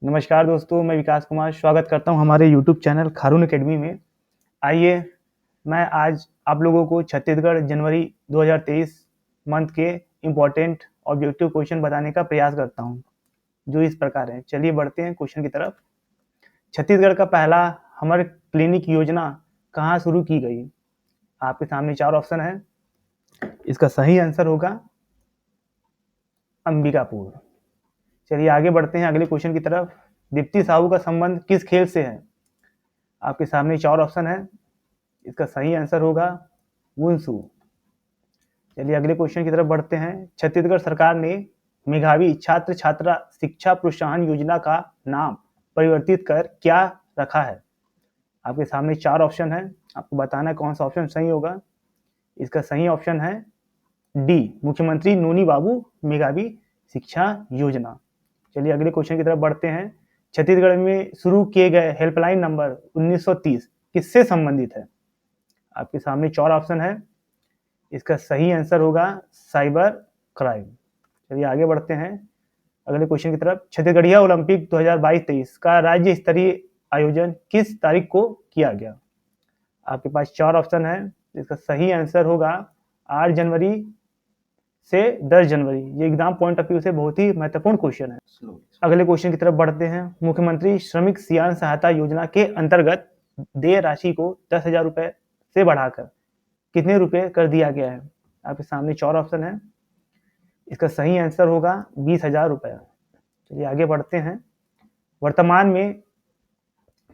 नमस्कार दोस्तों, मैं विकास कुमार स्वागत करता हूं हमारे यूट्यूब चैनल खारून एकेडमी में। आइए, मैं आज आप लोगों को छत्तीसगढ़ जनवरी 2023 मंथ के इम्पोर्टेंट ऑब्जेक्टिव क्वेश्चन बताने का प्रयास करता हूं, जो इस प्रकार है। चलिए बढ़ते हैं क्वेश्चन की तरफ। छत्तीसगढ़ का पहला हमर क्लिनिक योजना कहाँ शुरू की गई? आपके सामने 4 ऑप्शन है। इसका सही आंसर होगा अंबिकापुर। चलिए आगे बढ़ते हैं अगले क्वेश्चन की तरफ। दीप्ति साहू का संबंध किस खेल से है? आपके सामने 4 ऑप्शन है। इसका सही आंसर होगा वुंशु। चलिए अगले क्वेश्चन की तरफ बढ़ते हैं। छत्तीसगढ़ सरकार ने मेधावी छात्र छात्रा शिक्षा प्रोत्साहन योजना का नाम परिवर्तित कर क्या रखा है? आपके सामने 4 ऑप्शन है। आपको बताना है कौन सा ऑप्शन सही होगा। इसका सही ऑप्शन है डी, मुख्यमंत्री नोनी बाबू मेधावी शिक्षा योजना। चलिए अगले क्वेश्चन की तरफ बढ़ते हैं। छत्तीसगढ़ में शुरू किए गए हेल्पलाइन नंबर 1930 किससे संबंधित है? आपके सामने 4 ऑप्शन है। इसका सही आंसर होगा साइबर क्राइम। चलिए आगे बढ़ते हैं अगले क्वेश्चन की तरफ। छत्तीसगढ़िया ओलंपिक 2022-23 का राज्य स्तरीय आयोजन किस तारीख को किया गया? आपके पास 4 ऑप्शन है। इसका सही आंसर होगा 8 जनवरी से 10 जनवरी। ये एग्जाम पॉइंट ऑफ व्यू से बहुत ही महत्वपूर्ण क्वेश्चन है। अगले क्वेश्चन की तरफ बढ़ते हैं। मुख्यमंत्री श्रमिक सियान सहायता योजना के अंतर्गत देय राशि को 10,000 रुपए से बढ़ाकर कितने रुपए कर दिया गया है? आपके सामने 4 ऑप्शन है। इसका सही आंसर होगा 20,000 रुपए। चलिए आगे बढ़ते हैं। वर्तमान में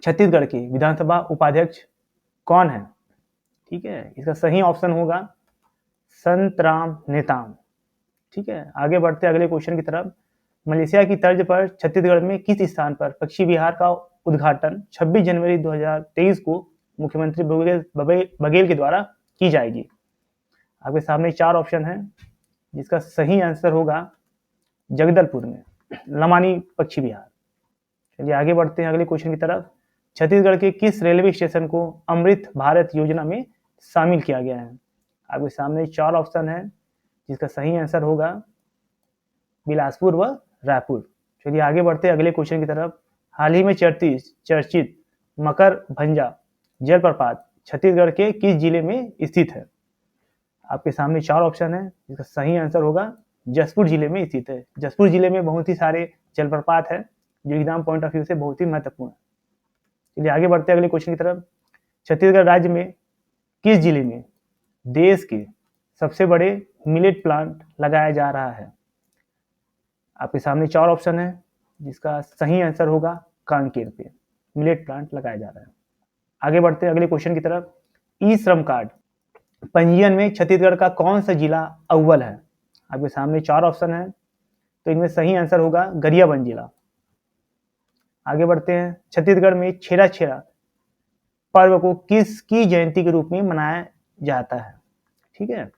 छत्तीसगढ़ के विधानसभा उपाध्यक्ष कौन है? ठीक है, इसका सही ऑप्शन होगा संतराम नेताम। ठीक है, आगे बढ़ते अगले क्वेश्चन की तरफ। मलेशिया की तर्ज पर छत्तीसगढ़ में किस स्थान पर पक्षी विहार का उद्घाटन 26 जनवरी 2023 को मुख्यमंत्री बघेल के द्वारा की जाएगी? आपके सामने 4 ऑप्शन है। जिसका सही आंसर होगा जगदलपुर में लमानी पक्षी विहार। चलिए आगे बढ़ते हैं अगले क्वेश्चन की तरफ। छत्तीसगढ़ के किस रेलवे स्टेशन को अमृत भारत योजना में शामिल किया गया है? आपके सामने 4 ऑप्शन है। जिसका सही आंसर होगा बिलासपुर व रायपुर। चलिए आगे बढ़ते हैं अगले क्वेश्चन की तरफ। हाल ही में चर्चित मकर भंजा जलप्रपात छत्तीसगढ़ के किस जिले में स्थित है? आपके सामने 4 ऑप्शन है। इसका सही आंसर होगा जसपुर जिले में स्थित है। जसपुर जिले में बहुत ही सारे जलप्रपात है, जो एग्जाम पॉइंट ऑफ व्यू से बहुत ही महत्वपूर्ण है। चलिए आगे बढ़ते हैं अगले क्वेश्चन की तरफ। छत्तीसगढ़ राज्य में किस जिले में देश के सबसे बड़े मिलेट प्लांट लगाया जा रहा है? आपके सामने 4 ऑप्शन है। जिसका सही आंसर होगा कांकेर पे मिलेट प्लांट लगाया जा रहा है। आगे बढ़ते हैं अगले क्वेश्चन की तरफ। ई श्रम कार्ड पंजीयन में छत्तीसगढ़ का कौन सा जिला अव्वल है? आपके सामने 4 ऑप्शन है। तो इनमें सही आंसर होगा गरियाबंद जिला। आगे बढ़ते हैं। छत्तीसगढ़ में छेरा छेरा पर्व को किसकी जयंती के रूप में मनाया जाता है? ठीक है,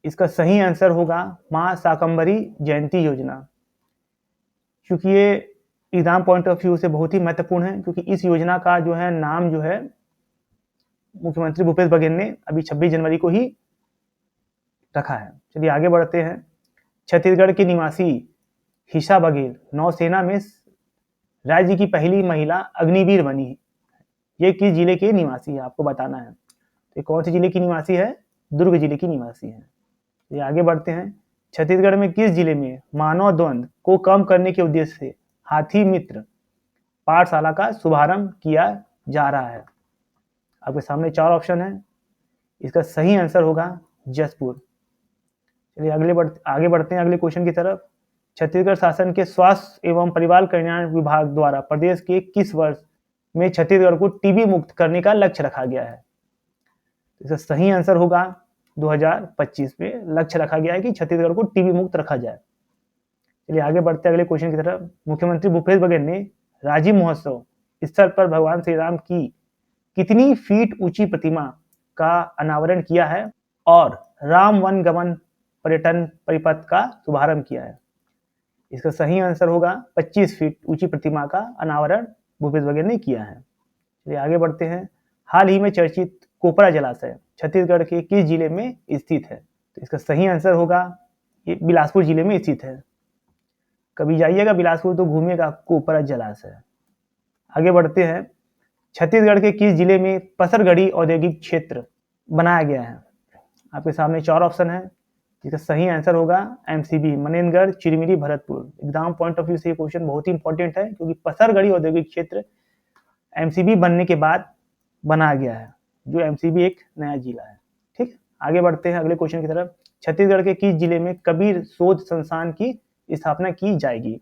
इसका सही आंसर होगा मां शाकंभरी जयंती योजना। क्योंकि ये एग्जाम पॉइंट ऑफ व्यू से बहुत ही महत्वपूर्ण है, क्योंकि इस योजना का जो है नाम जो है मुख्यमंत्री भूपेश बघेल ने अभी 26 जनवरी को ही रखा है। चलिए आगे बढ़ते हैं। छत्तीसगढ़ की निवासी हिषा बघेल नौसेना में राज्य की पहली महिला अग्निवीर बनी है। ये किस जिले के निवासी है? आपको बताना है। तो कौन से जिले की निवासी है? दुर्ग जिले की निवासी है। ये आगे बढ़ते हैं। छत्तीसगढ़ में किस जिले में मानव द्वंद को कम करने के उद्देश्य से हाथी मित्र पाठशाला का शुभारंभ किया जा रहा है? आपके सामने 4 ऑप्शन है। इसका सही आंसर होगा जसपुर। चलिए आगे बढ़ते हैं अगले क्वेश्चन की तरफ। छत्तीसगढ़ शासन के स्वास्थ्य एवं परिवार कल्याण विभाग द्वारा प्रदेश के किस वर्ष में छत्तीसगढ़ को टीबी मुक्त करने का लक्ष्य रखा गया है? इसका सही आंसर होगा 2025 में लक्ष्य रखा गया है कि छत्तीसगढ़ को टीबी मुक्त रखा जाए। चलिए आगे बढ़ते हैं अगले क्वेश्चन की तरफ। मुख्यमंत्री भूपेश बघेल ने राजीव महोत्सव स्थल पर भगवान श्री राम की कितनी फीट ऊंची प्रतिमा का अनावरण किया है और राम वन गमन पर्यटन परिपथ का शुभारंभ किया है? इसका सही आंसर होगा 25 फीट ऊंची प्रतिमा का अनावरण भूपेश बघेल ने किया है। चलिए आगे बढ़ते हैं। हाल ही में चर्चित कोपरा जलाशय छत्तीसगढ़ के किस जिले में स्थित है? तो इसका सही आंसर होगा ये बिलासपुर जिले में स्थित है। कभी जाइएगा बिलासपुर तो घूमिएगा, आपको ऊपर जलाशय है। आगे बढ़ते हैं, छत्तीसगढ़ के किस जिले में पसरगढ़ी औद्योगिक क्षेत्र बनाया गया है? आपके सामने 4 ऑप्शन है, जिसका सही आंसर होगा MCB, Manendragarh, Chirmiri, Bharatpur. Exam point of view से ये क्वेश्चन बहुत ही इंपॉर्टेंट है, क्योंकि पसरगढ़ी औद्योगिक क्षेत्र एमसीबी बनने के बाद बनाया गया है, जो एमसीबी एक नया जिला है। ठीक, आगे बढ़ते हैं अगले क्वेश्चन की तरफ। छत्तीसगढ़ के किस जिले में कबीर शोध संस्थान की स्थापना की जाएगी?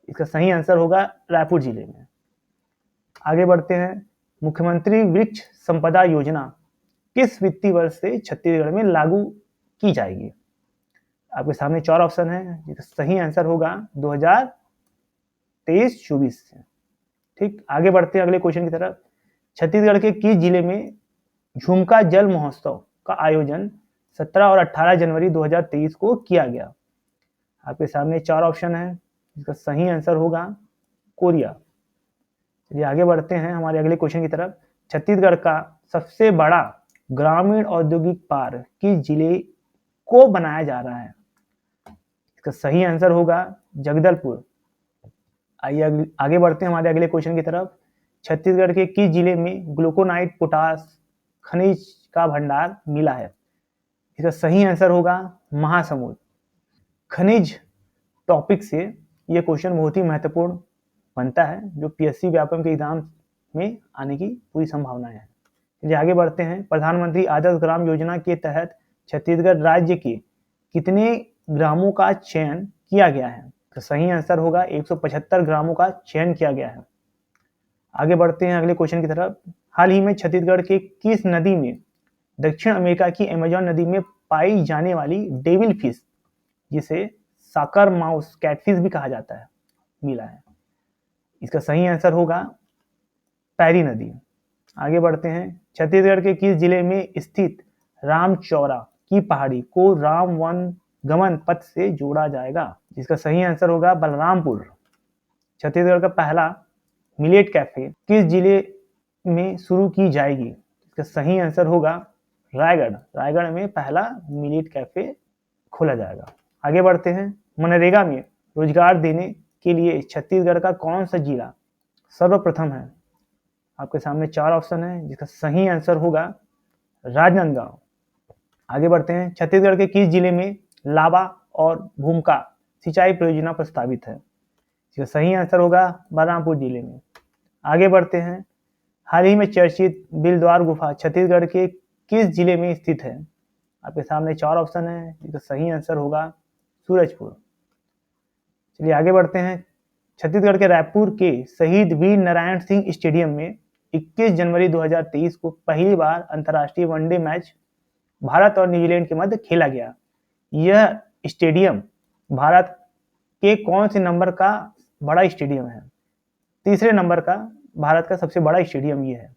इसका सही आंसर होगा रायपुर जिले में। आगे बढ़ते हैं, मुख्यमंत्री वृक्ष संपदा योजना किस वित्तीय वर्ष से छत्तीसगढ़ में लागू की जाएगी? आपके सामने 4 ऑप्शन है, जिसका सही आंसर होगा 2023-24 से। ठीक, आगे बढ़ते हैं अगले क्वेश्चन की तरफ। छत्तीसगढ़ के किस जिले में झुमका जल महोत्सव का आयोजन 17 और 18 जनवरी 2023 को किया गया? आपके सामने 4 ऑप्शन है, जिसका सही आंसर होगा कोरिया। चलिए आगे बढ़ते हैं हमारे अगले क्वेश्चन की तरफ। छत्तीसगढ़ का सबसे बड़ा ग्रामीण औद्योगिक पार्क किस जिले को बनाया जा रहा है? इसका सही आंसर होगा जगदलपुर। आइए आगे बढ़ते हैं हमारे अगले क्वेश्चन की तरफ। छत्तीसगढ़ के किस जिले में ग्लूकोनाइट पोटास खनिज का भंडार मिला है? इसका सही आंसर होगा महासमुंद। खनिज टॉपिक से यह क्वेश्चन बहुत ही महत्वपूर्ण बनता है, जो पीएससी व्यापम के एग्जाम में आने की पूरी संभावना है। चलिए आगे बढ़ते हैं। प्रधानमंत्री आदर्श ग्राम योजना के तहत छत्तीसगढ़ राज्य के कितने ग्रामों का चयन किया गया है? तो सही आंसर होगा 175 ग्रामों का चयन किया गया है। आगे बढ़ते हैं अगले क्वेश्चन की तरफ। हाल ही में छत्तीसगढ़ के किस नदी में दक्षिण अमेरिका की अमेजन नदी में पाई जाने वाली डेविल फिश, जिसे साकर माउस कैटफिश भी कहा जाता है, मिला है? इसका सही आंसर होगा पैरी नदी। आगे बढ़ते हैं। छत्तीसगढ़ के किस जिले में स्थित रामचौरा की पहाड़ी को राम वन गमन पथ से जोड़ा जाएगा? जिसका सही आंसर होगा बलरामपुर। छत्तीसगढ़ का पहला मिलेट कैफे किस जिले में शुरू की जाएगी? इसका सही आंसर होगा रायगढ़। रायगढ़ में पहला मिलेट कैफे खोला जाएगा। आगे बढ़ते हैं। मनरेगा में रोजगार देने के लिए छत्तीसगढ़ का कौन सा जिला सर्वप्रथम है? आपके सामने 4 ऑप्शन है, जिसका सही आंसर होगा राजनांदगांव। आगे बढ़ते हैं। छत्तीसगढ़ के किस जिले में लाबा और भूमका सिंचाई परियोजना प्रस्तावित है? इसका सही आंसर होगा बलरामपुर जिले में। आगे बढ़ते हैं। हाल ही में चर्चित बिलद्वार गुफा छत्तीसगढ़ के किस जिले में स्थित है? आपके सामने 4 ऑप्शन है, जिसका सही आंसर होगा सूरजपुर। चलिए आगे बढ़ते हैं। छत्तीसगढ़ के रायपुर के शहीद वीर नारायण सिंह स्टेडियम में 21 जनवरी 2023 को पहली बार अंतर्राष्ट्रीय वनडे मैच भारत और न्यूजीलैंड के मध्य खेला गया। यह स्टेडियम भारत के कौन से नंबर का बड़ा स्टेडियम है? तीसरे नंबर का भारत का सबसे बड़ा स्टेडियम ये है।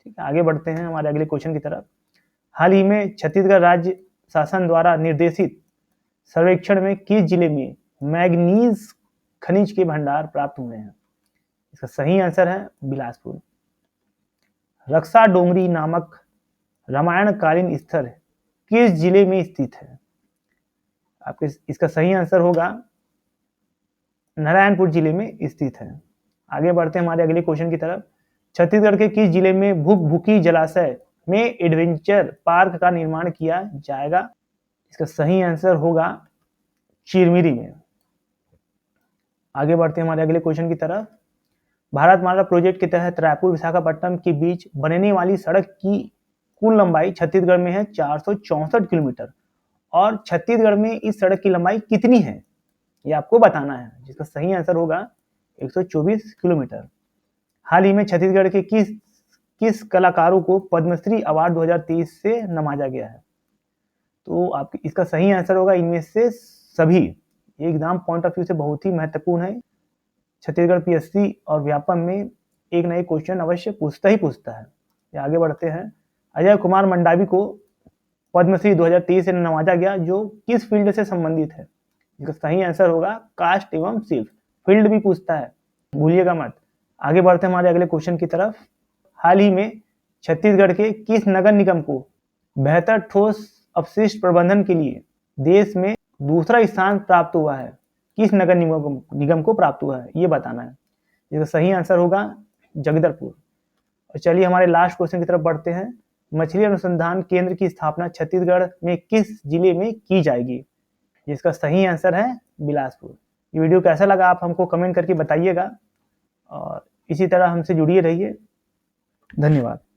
ठीक है, आगे बढ़ते हैं हमारे अगले क्वेश्चन की तरफ। हाल ही में छत्तीसगढ़ राज्य शासन द्वारा निर्देशित सर्वेक्षण में किस जिले में मैग्नीज खनिज के भंडार प्राप्त हुए हैं? इसका सही आंसर है बिलासपुर। रक्षा डोंगरी नामक रामायणकालीन स्थल किस जिले में स्थित है? आपके इसका सही आंसर होगा नारायणपुर जिले में स्थित है। आगे बढ़ते हैं हमारे अगले क्वेश्चन की तरफ। छत्तीसगढ़ के किस जिले में भुकभुकी जलाशय में एडवेंचर पार्क का निर्माण किया जाएगा? इसका सही आंसर होगा चिरमिरी में। आगे बढ़ते हैं हमारे अगले क्वेश्चन की तरफ। भारतमाला प्रोजेक्ट के तहत रायपुर विशाखापट्टनम के बीच बनने वाली सड़क की कुल लंबाई छत्तीसगढ़ में है 464 किलोमीटर, और छत्तीसगढ़ में इस सड़क की लंबाई कितनी है ये आपको बताना है, जिसका सही आंसर होगा 124 किलोमीटर। हाल ही में छत्तीसगढ़ के किस कलाकारों को पद्मश्री अवार्ड 2023 से नवाजा गया है? तो आपकी इसका सही आंसर होगा इनमें से सभी। ये एग्जाम पॉइंट ऑफ व्यू से बहुत ही महत्वपूर्ण है। छत्तीसगढ़ पीएससी और व्यापम में एक नए क्वेश्चन अवश्य पूछता है। आगे बढ़ते हैं। अजय कुमार मंडावी को पद्मश्री 2023 से नवाजा गया, जो किस फील्ड से संबंधित है? इसका सही आंसर होगा कास्ट एवं शिल्प। फील्ड भी पूछता है, भूलिएगा मत। आगे बढ़ते हैं हमारे अगले क्वेश्चन की तरफ। हाल ही में छत्तीसगढ़ के किस नगर निगम को बेहतर ठोस अपशिष्ट प्रबंधन के लिए देश में दूसरा स्थान प्राप्त हुआ है? किस नगर निगम को प्राप्त हुआ है, ये बताना है। इसका सही आंसर होगा जगदलपुर। और चलिए हमारे लास्ट क्वेश्चन की तरफ बढ़ते हैं। मछली अनुसंधान केंद्र की स्थापना छत्तीसगढ़ में किस जिले में की जाएगी? जिसका सही आंसर है बिलासपुर। ये वीडियो कैसा लगा आप हमको कमेंट करके बताइएगा और इसी तरह हमसे जुड़िए रहिए। धन्यवाद।